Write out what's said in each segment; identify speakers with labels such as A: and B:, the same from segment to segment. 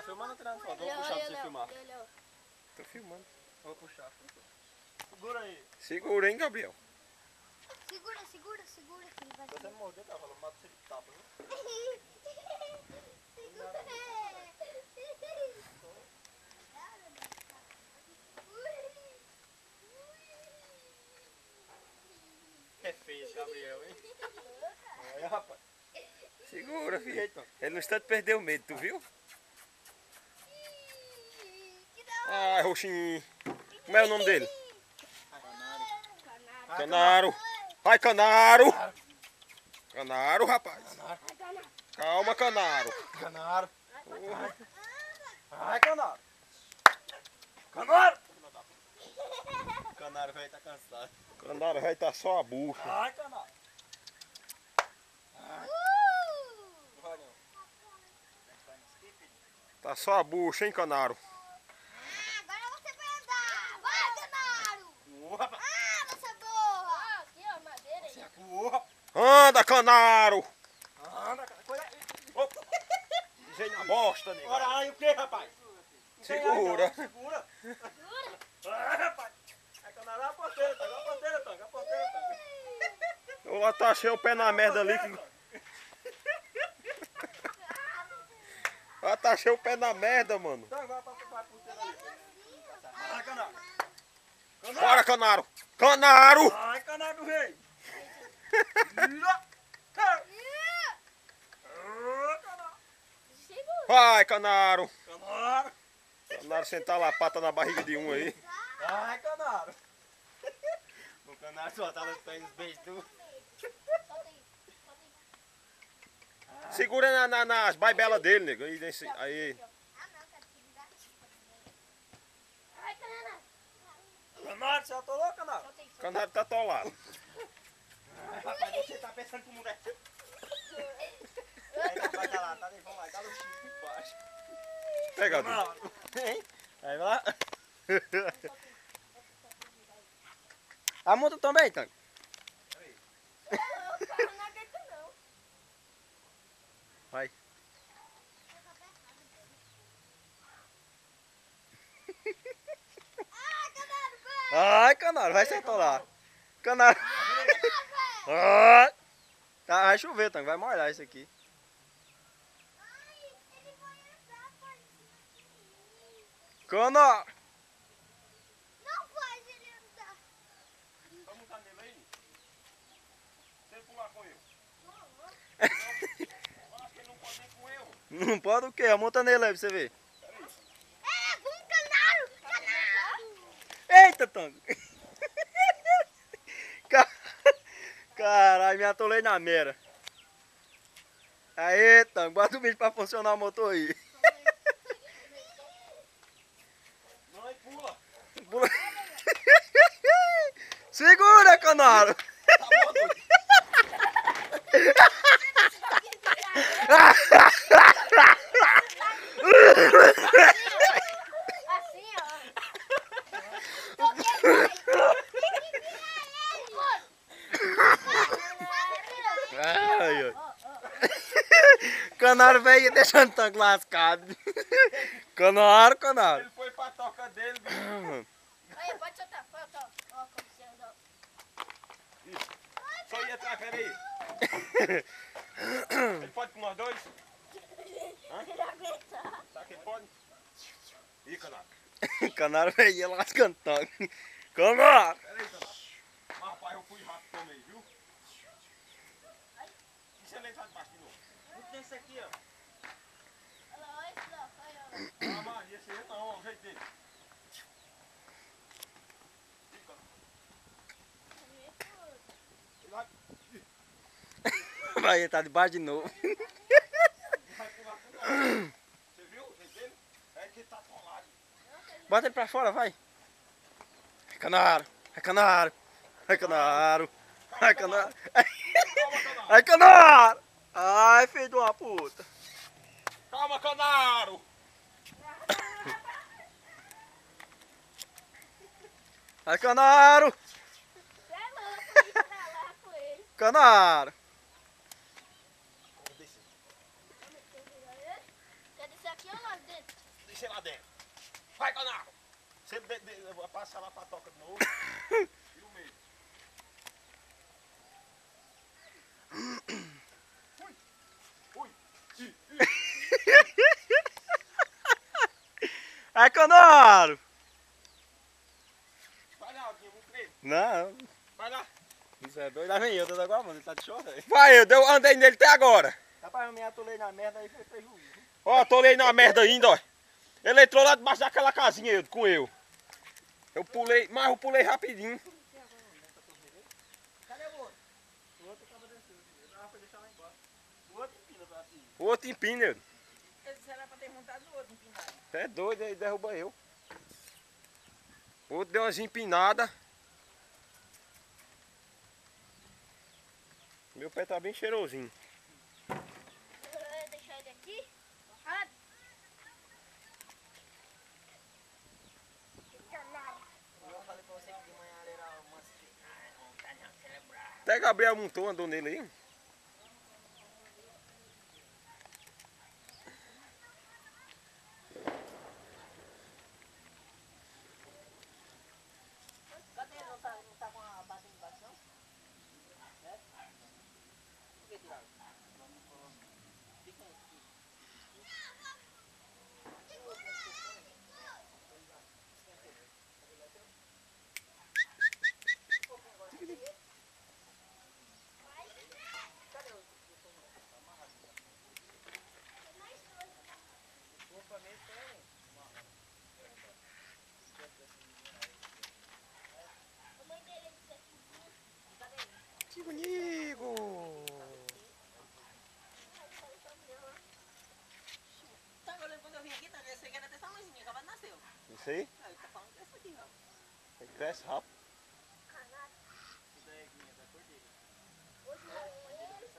A: Tá filmando ou tirando foto? Vou puxar pra você filmar.
B: Tô filmando.
A: Vou puxar. Segura aí.
B: Segura, hein, Gabriel?
C: Segura, segura, segura. Que ele vai
A: Se você me morder, tá falando, mata você de tapa, viu?
C: segura.
A: É feio esse Gabriel, hein? Olha, rapaz.
B: Segura, filho. Ele no instante perdeu o medo, tu viu?
C: Que da hora.
B: Ai, roxinho. Como é o nome dele?
A: Canaro.
B: Canaro. Vai, Canaro. Canaro, rapaz. Calma, Canaro.
A: Canaro.
B: Porra.
A: Ai, Canaro. Canaro. Canaro, velho, tá cansado.
B: Canaro vai estar só a bucha.
A: Ai, Canaro. Não vai não.
B: Tá só a bucha, hein, Canaro?
C: Agora você vai andar. Vai, Canaro.
A: Rapaz.
C: Você boa. Aqui, ó, madeira aí.
B: Anda, Canaro.
A: Anda, coisa.
B: Pisei na bosta, nego.
A: Ora, aí o que, rapaz?
B: Segura.
A: Segura. Ai, rapaz. Aí, Canaro, a ponteira, Tanga. A ponteira, Tanga. A ponteira, Tanga.
B: Eu lá tá achei o pé na merda ali. Lá tá achei o pé na merda, mano.
A: Então vai pra ponteira ali. Ai, Canaro.
B: Bora, Canaro. Canaro.
A: Ai, Canaro do rei.
B: Vai, Canaro.
A: Canaro.
B: Canaro sentar lá a pata na barriga de um aí.
A: Ai, Canaro. O Canaro só tá nos pés dos beijos do...
B: Segura nas baibelas dele, nego. Aí, aí.
A: Canaro, você atolou, Canaro?
B: Canaro tá atolado.
A: Rapaz, você tá pensando que o mundo é seu? Aí vai dar lá, tá? Vamos lá, dá no chifre embaixo.
B: Pega,
A: Canaro. Hein? Aí vai lá. A moto também, Tango. Vai. Ai, Canaro, vai se atolar. Canaro. Ai. Tá, vai chover, Tango, vai molhar isso aqui. Canaro.
C: Não faz ele andar.
B: Vamos montar nele aí? Se ele pular com eu. Eu acho que ele não pode nem com eu.
A: Não pode o quê? Monta nele aí pra você ver.
C: É, com Canaro. Canaro.
A: Eita, Tango. Caralho, me atolei na mera. Aê, Tango, bota o bicho pra funcionar o motor aí.
B: Não, pula.
A: Pula. Segura, Canaro.
B: Tá bom, doido.
C: Assim, ó.
A: Ai, ai. Canaro velho deixando o Tango lascado. Canaro, Canaro.
B: Ele foi pra toca dele, bicho.
C: Aí, pode soltar. Ó, como você andou.
B: Só ir atrás, peraí. Ele pode com nós dois?
C: Ele aguenta.
B: Será que ele pode? Ih, Canaro.
A: Canaro velho lascando o Tango. Canaro.
B: Peraí, Canaro. Mas, rapaz, eu fui rápido também, viu? E se ele entrar debaixo de novo? Não tem esse aqui, ó.
C: Olha lá, olha isso lá. Olha, olha.
B: Ah, Maria, esse aí não, ó, o jeito dele. Ih, Canaro. Ele vai...
A: Vai entrar debaixo de novo.
B: Vai pular com nós. Você viu o jeito dele? É que ele tá atolado.
A: Bota ele pra fora, vai. Canaro. É Canaro. É Canaro. É Canaro.
B: Calma, Canaro.
A: Ai, Canaro. Ai, filho de uma puta.
B: Calma, Canaro.
A: Ai, Canaro.
C: Você é louco, ir pra lá com ele.
A: Canaro.
C: Quer descer aqui ou não? lá dentro.
B: Deixa ele lá dentro. Vai, Canaro. Você passa lá pra toca de novo. E o meio. Fui. Fui.
A: Ai, Canaro!
B: Vai lá, Alguinho, vamos crer.
A: Não,
B: Vai lá.
A: isso é doido. Lá vem eu, tô agora, mano, ele tá de choro aí.
B: Vai, eu andei nele até agora.
A: Rapaz, eu me atolei na merda aí, foi prejuízo.
B: Ó, tô ali na merda ainda, ó. Ele entrou lá debaixo daquela casinha com eu. Eu pulei, mas eu pulei rapidinho.
A: Cadê o outro? O outro acaba descendo. Ele foi deixar lá embaixo. O outro empina pra cima.
B: O outro empina ele.
D: Será pra ter montado o outro empinado.
B: É doido, aí derruba eu. O outro deu umas empinadas. Meu pé tá bem cheirosinho.
C: Deixar ele aqui. Ah,
D: Eu falei pra você que de manhã ele era uma vontade cerebral.
B: Até Gabriel montou, andou nele aí.
D: Cadê ele? Não tá com a base embaixo, não? É? Por que, Thiago? Fica aí.
C: a mãe dele disse aqui.
B: Que bonito!
D: Tá, eu lembro quando eu vim aqui, tá? Esse aqui era até só mãezinha, acabou de nascer.
B: Isso aí?
D: Ah, ele tá falando dessa aqui, ó.
B: Ele cresce rápido.
D: Isso daí é guinha da cor dele.
C: Hoje não é ele.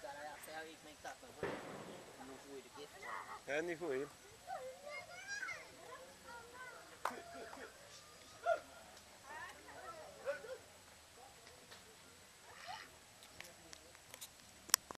D: Caralho, a serra aí, como é que tá? Não voa ele aqui?
B: É nível ele.